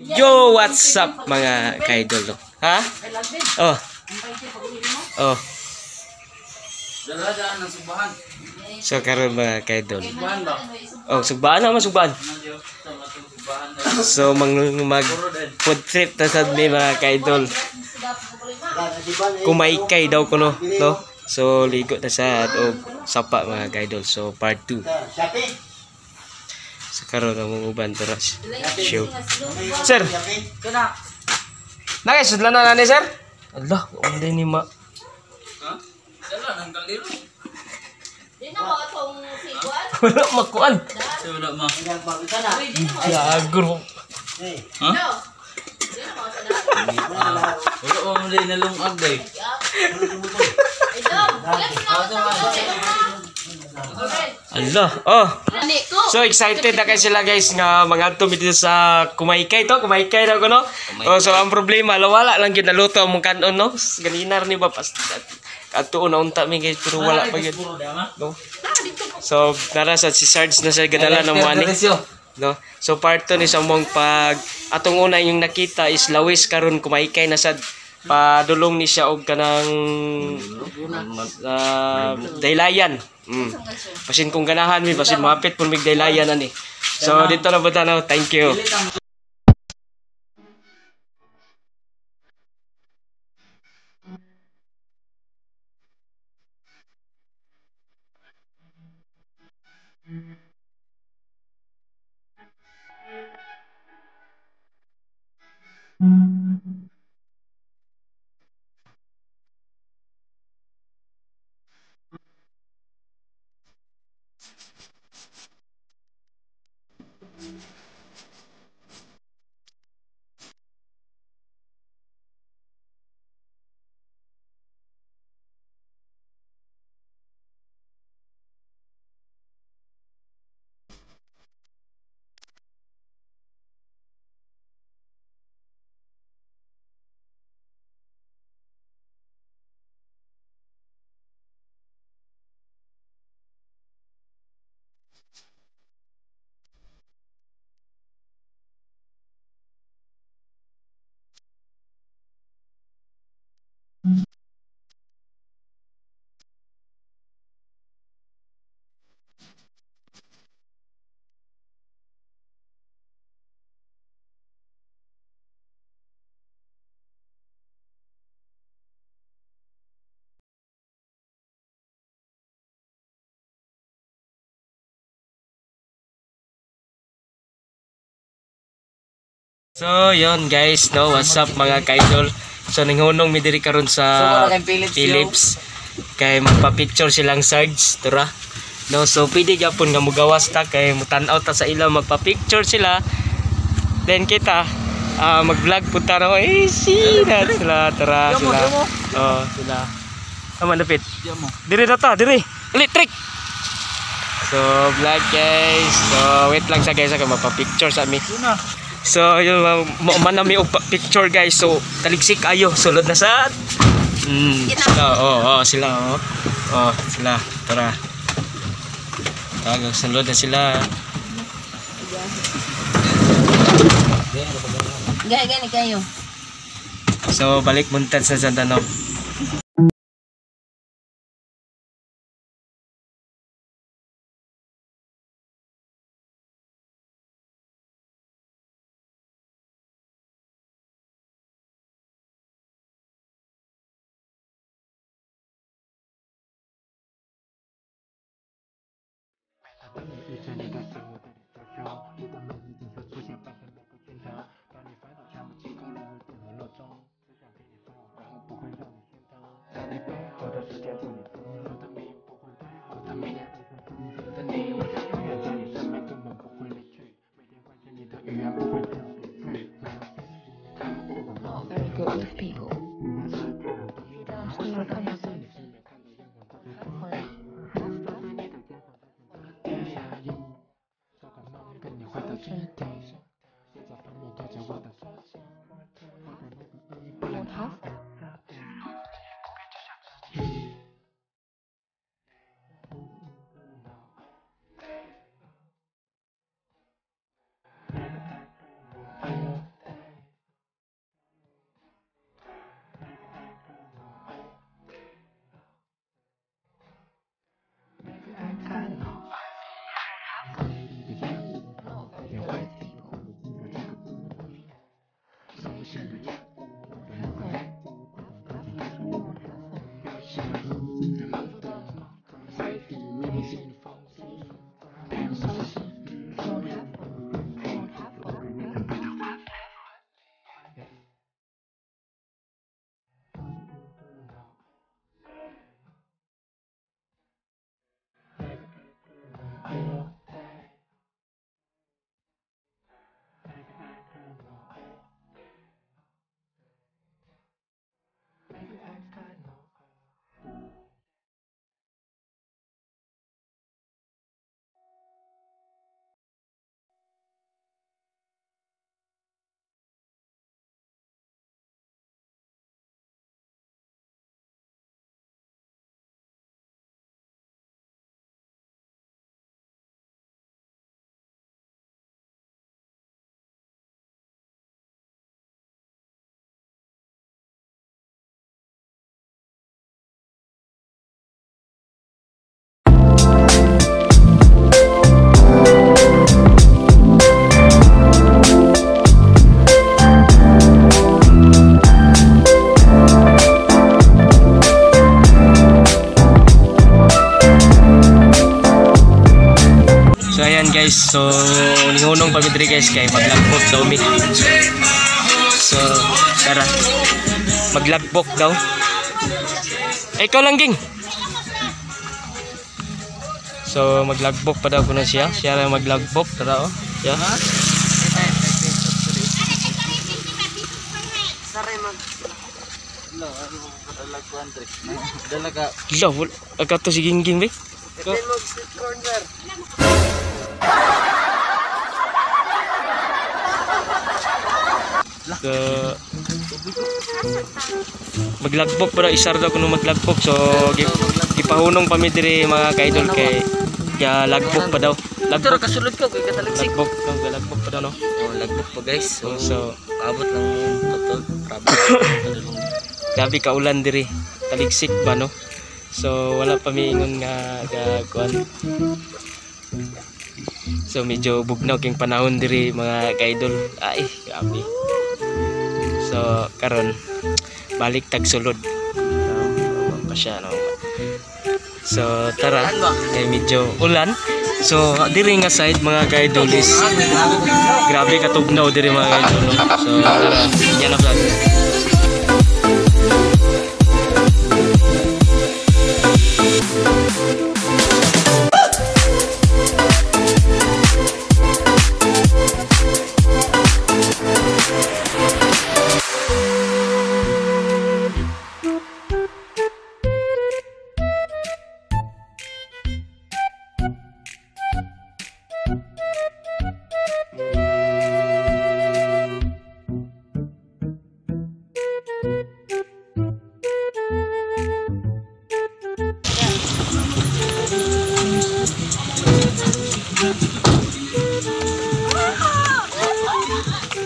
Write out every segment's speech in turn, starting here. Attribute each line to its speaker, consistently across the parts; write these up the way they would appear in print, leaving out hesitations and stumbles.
Speaker 1: Yo, what's up mga kaidol? Ha? Oh. Oh.
Speaker 2: Dala-dala ng subahan.
Speaker 1: So karon mga kaidol. Oh, subahan naman subahan. So mag food trip ta sad mi mga kaidol. Kumaykay daw kuno, no? So ligo ta sa og sapa mga kaidol. So part 2. So karon ang uban teras. Show. Sir.
Speaker 2: Kana.
Speaker 1: Nakisudlan na nani sir? Allah, onde ni ma.
Speaker 2: Ha? Dala nang kaldero.
Speaker 3: Di na mo atong siguan.
Speaker 1: Wala makuan.
Speaker 2: So wala ma.
Speaker 1: Lagro.
Speaker 2: Ha?
Speaker 3: No. Di na mo sa
Speaker 2: Wala mo din nalungag day.
Speaker 3: Ay dom.
Speaker 1: Allah. Oh.
Speaker 3: Ani ko.
Speaker 1: So excited na kayo sila guys nga mga dito sa kumaykay to, kumaykay daw ko no. Oh, so ang problema wala lang gyud naluto ang kanon no. Ganinar ni ba pas adto na unta mi guys pero wala pa gyud. No. So nara sa si Sarge na sa gadala ng money. No. So part 2 ni sa mong pag atong una yung nakita is lawis karon kumaykay na sad padulong ni siya og kanang daylayan. Pasin kung ganahan mi pasin mapit pun mig daylayan ani. So dito na buta na. Thank you. So, yon guys, no, what's up mga kaidol. So, nanghunong mi diri karon sa Philips. Kay magpa-picture silang Sarge, tura. No, so pwede gyapon nga mugawas ta kay mutan-aw ta sa ila magpa-picture sila. Then kita mag-vlog punta ra sila sila tara sila. Oh, sila. Tama dapit. Diri na ta, diri. Electric. So, vlog guys. So, wait lang sa guys kay magpa-picture sa mi. So, yun, manami og picture guys. So, taligsik ayo. Sulod na sa... sila, sila, sila. Tara. Sulod na sila.
Speaker 3: Gani kayo.
Speaker 1: So, balik muntad sa Santano.
Speaker 3: Very good with people.
Speaker 1: Guys, so ningunong pa midri guys kay maglagbok daw mi. So tara, maglagbok daw. Ikaw lang ging. So maglagbok pa daw kuno siya. Siya lang maglagbok tara oh. Yeah.
Speaker 2: Sare mag lo ano dalag country. Dalaga.
Speaker 1: Lo, agad to si Gingging be.
Speaker 2: Ko mag sit corner.
Speaker 1: So, maglagbok para isar daw kuno maglagbok. So gipahunong pa mi diri mga kaidol kay ya lagbok pa daw. Lagbok
Speaker 2: Kasulod ko kay kataligsik.
Speaker 1: lagbok pa daw no.
Speaker 2: Oh, lagbok pa guys.
Speaker 1: So
Speaker 2: Abot ng totoo.
Speaker 1: grabe ka ulan diri. Taligsik ba no. So wala pa mi ingon nga kuan. So medyo bugnaw king panahon diri mga kaidol. Ay, grabe. So karon balik tag sulod. Pa siya no. So tara, kay medyo ulan. So diri nga side mga kaidol is grabe katugnaw diri mga kaidol no. So tara, yan na vlog.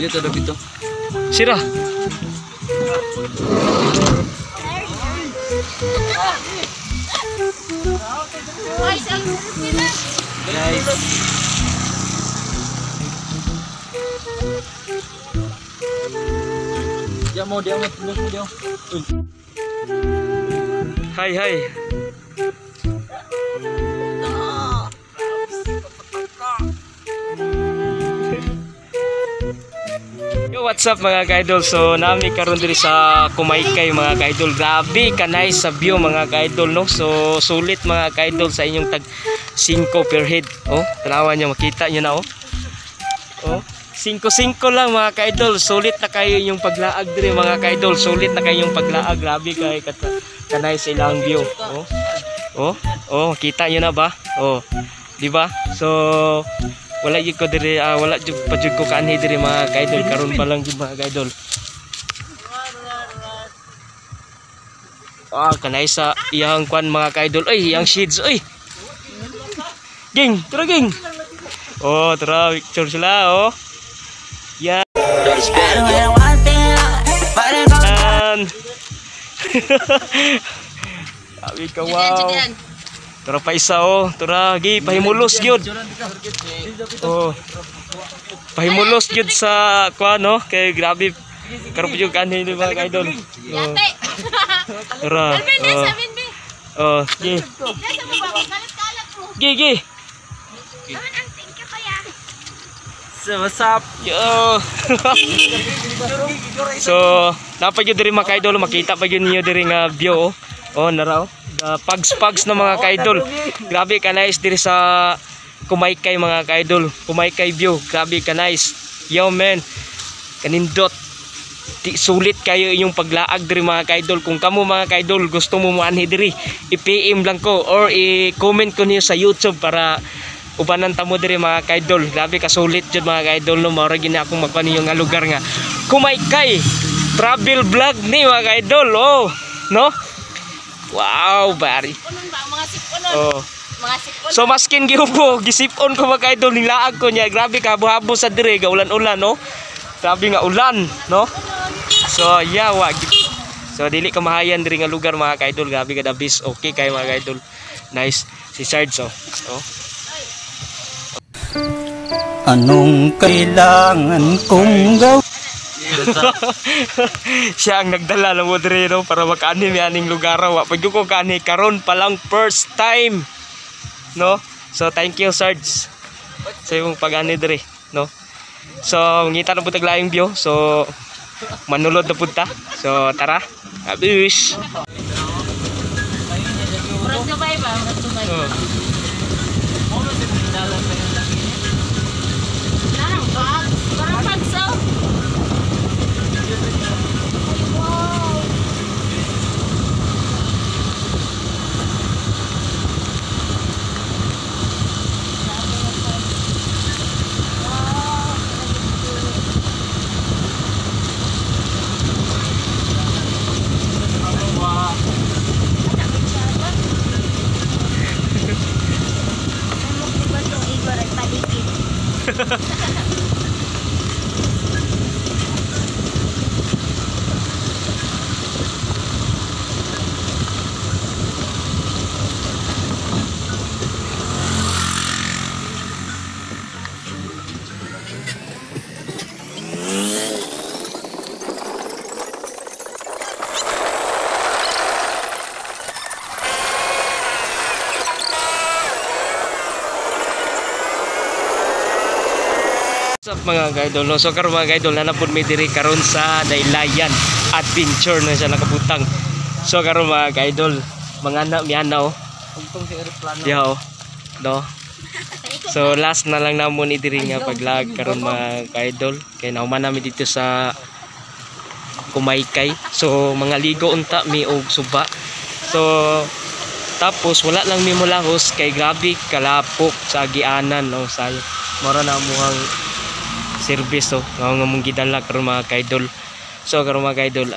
Speaker 2: Dito daw bito.
Speaker 1: Sira. Guys.
Speaker 2: Dia mau dia.
Speaker 1: Hai hai. Yo, what's up mga kaidol? So nami karon diri sa Kumaykay mga kaidol. Grabe ka nice sa view mga kaidol no. So sulit mga kaidol sa inyong tag 5 per head. Oh, tanawan niyo makita niyo na oh. Oh, 5-5 lang mga kaidol. Sulit na kayo yung paglaag diri mga kaidol. Sulit na kayo yung paglaag. Grabe kay ka nice ilang view. Oh. Oh, oh, kita niyo na ba? Oh. Di ba? So wala jud ko diri wala jud pa jud ko kanhi diri mga kaidol karon pa lang jud mga kaidol. Kanay sa iyang kwan mga kaidol. Ay, iyang shades oy. Ging, tara ging. Oh, tara picture sila oh. Yan. Abi ka wow. Tara pa isa oh, tara gi pahimulos gyud. Oh. Pahimulos gyud sa kuan no, kay grabe Karon pud yung kanhi ni mga kaidol. Oh.
Speaker 3: Yate.
Speaker 1: Tara.
Speaker 3: Alvin,
Speaker 1: Oh.
Speaker 3: sabihin be.
Speaker 1: Oh, gi.
Speaker 3: Nasa mo ba? Kalat-kalat mo.
Speaker 1: Gi, gi.
Speaker 3: Naman ang thank you kaya.
Speaker 2: So, what's up?
Speaker 1: Yo. So, napag yun diri mga kaidol, makita pa yun niyo diri nga view. Oh, naraw. Pags-pags ng mga kaidol. Grabe ka nice diri sa Kumaykay mga kaidol. Kumaykay view. Grabe ka nice. Yo man. Kanindot. Sulit kayo inyong paglaag diri mga kaidol. Kung kamo mga kaidol gusto mo maanhi diri, i-PM lang ko or i-comment ko niyo sa YouTube para ubanan ta mo diri mga kaidol. Grabe ka sulit jud mga kaidol no. Mao ra gini akong magpaniyo nga lugar nga Kumaykay travel vlog ni mga kaidol. Oh, no? Wow, bari.
Speaker 3: Punon ba mga sipunon?
Speaker 1: Oh.
Speaker 3: Mga sipunon.
Speaker 1: So maskin giupo, gisipon ko mga kaidol nilaag ko niya. Grabe ka habo sa dire, ga ulan-ulan no. Grabe nga ulan, no? So yeah, wag. So dili ka mahayan diri nga lugar mga kaidol. Grabe ka dabis. Okay kay mga kaidol. Nice si Sarge oh. Oh.
Speaker 4: Anong kailangan kong gawin?
Speaker 1: Siya ang nagdala ng modrero para makaani mi aning lugar. Wa pag ko kaani karon pa lang first time. No? So thank you Sarge sa imong pag-ani dire, no? So ngita na pud taglaing view. So manulod na pud ta. So tara. Abis.
Speaker 3: Murag sabay ba? Murag sabay.
Speaker 1: Oh.
Speaker 3: Parang bag. Parang bagso. Wow.
Speaker 1: What's up mga kaidol? No? So karon mga kaidol nanapod mi diri karon sa Daylayan Adventure na siya nakabutang. So karon mga kaidol, mga anak mi anaw.
Speaker 2: Tungtong si aeroplano.
Speaker 1: Yo. No. So last na lang namon ni diri nga paglag karon mga kaidol. Kay nauman nami dito sa Kumaykay. So mga ligo unta mi og suba. So tapos wala lang mi mulahos kay grabe kalapok sa agianan no sayo. Mora na muhang service oh nga mong gidala karon mga kaidol. So karon mga kaidol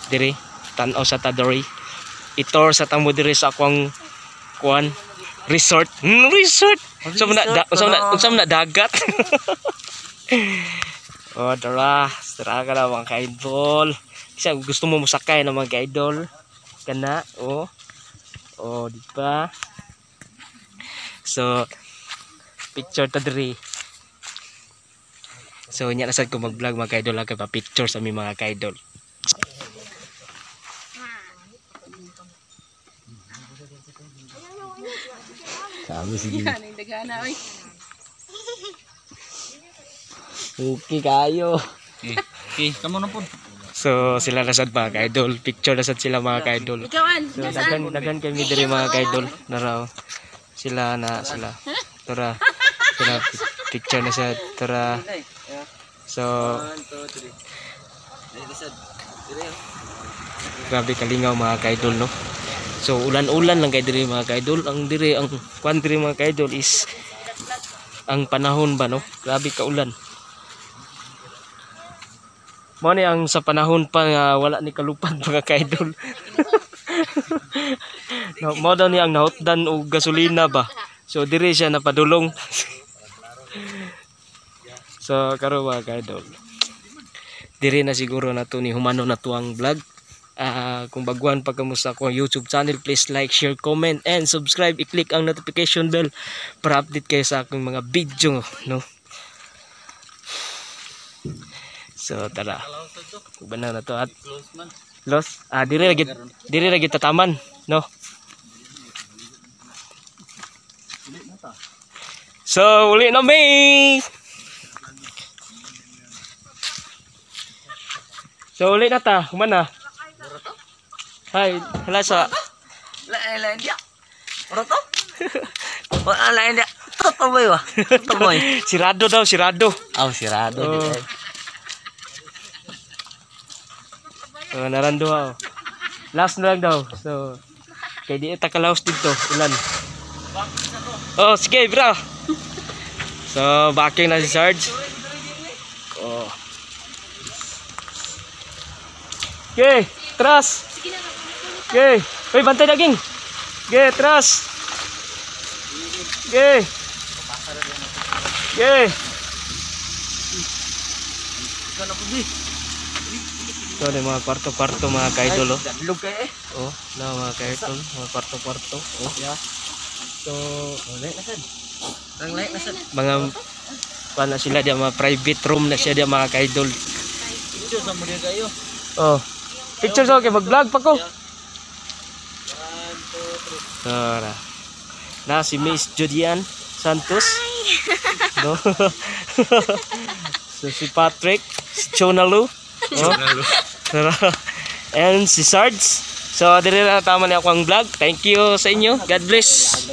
Speaker 1: diri tan-aw sa Tadori. Itor sa tamo diri sa akong kuan resort. Resort. Unsa man na dagat. Oh, tara ka na mga kaidol. Kasi gusto mo musakay na mga kaidol. Kana oh. Oh, di ba? So picture ta diri. So nya nasad ko mag-vlog mga kaidol kay pa picture sa mi mga kaidol. Sabi sige.
Speaker 3: Yan, dagana oy.
Speaker 1: Okay kayo.
Speaker 2: Okay, kamo na po.
Speaker 1: So sila nasad mga kaidol, picture nasad sila mga kaidol.
Speaker 3: Ikaw an,
Speaker 1: So
Speaker 3: saan?
Speaker 1: daghan kami diri mga kaidol. Naraw. Sila. Tara. Sila picture na sa tara. So
Speaker 2: 1, 2, 3.
Speaker 1: grabe kalingaw mga kaidol no. So ulan-ulan lang kay diri mga kaidol. Ang diri ang kwan diri mga kaidol is ang panahon ba no. Grabe ka ulan. Mo ni ang sa panahon pa nga wala ni kalupad mga kaidol. No, mo daw ni ang nahutdan og gasolina ba. So diri siya napadulong. So karon mga kaidol. Diri na siguro na to ni humano na to ang vlog. Kung baguhan pa kamo sa akong YouTube channel, please like, share, comment, and subscribe. I-click ang notification bell para update kayo sa aking mga video, no? So tara. Uban na to at
Speaker 2: Close man.
Speaker 1: los. Diri lagi tataman, no? So uli na mi. So uli na ta, kumana? Hay, hala sa
Speaker 2: Lain dia. Ora to? Wala lain dia. Totoy wa. Totoy.
Speaker 1: sirado daw, sirado.
Speaker 2: Aw sirado
Speaker 1: Oh.
Speaker 2: di.
Speaker 1: So narando ha. Last na lang daw. So kay di ta kalaos dito, ulan. Oh, sige, bro. So backing na si Sarge. Oh. Okay, tras. Okay. Uy, bantay daging. Okay, tras. Okay. Okay.
Speaker 2: Kana pudi.
Speaker 1: Ito na yung mga kwarto-kwarto mga kaidol. Oh.
Speaker 2: Bilog kay eh.
Speaker 1: Oh, na mga kaidol, mga kwarto-kwarto. Oh.
Speaker 2: Ya.
Speaker 1: So,
Speaker 2: Oleh na sad. Ang lain na sad.
Speaker 1: mga na sila dia mga private room na siya dia mga kaidol.
Speaker 2: Ito sa mo dia kayo.
Speaker 1: Oh. Pictures okay, mag-vlog pa ko. Tara. Na si Miss Judian Santos. No. So si Patrick, si Chonalu. Oh. Tara. And si Sarge. So, dili na tama ni ako ang vlog. Thank you sa inyo. God bless.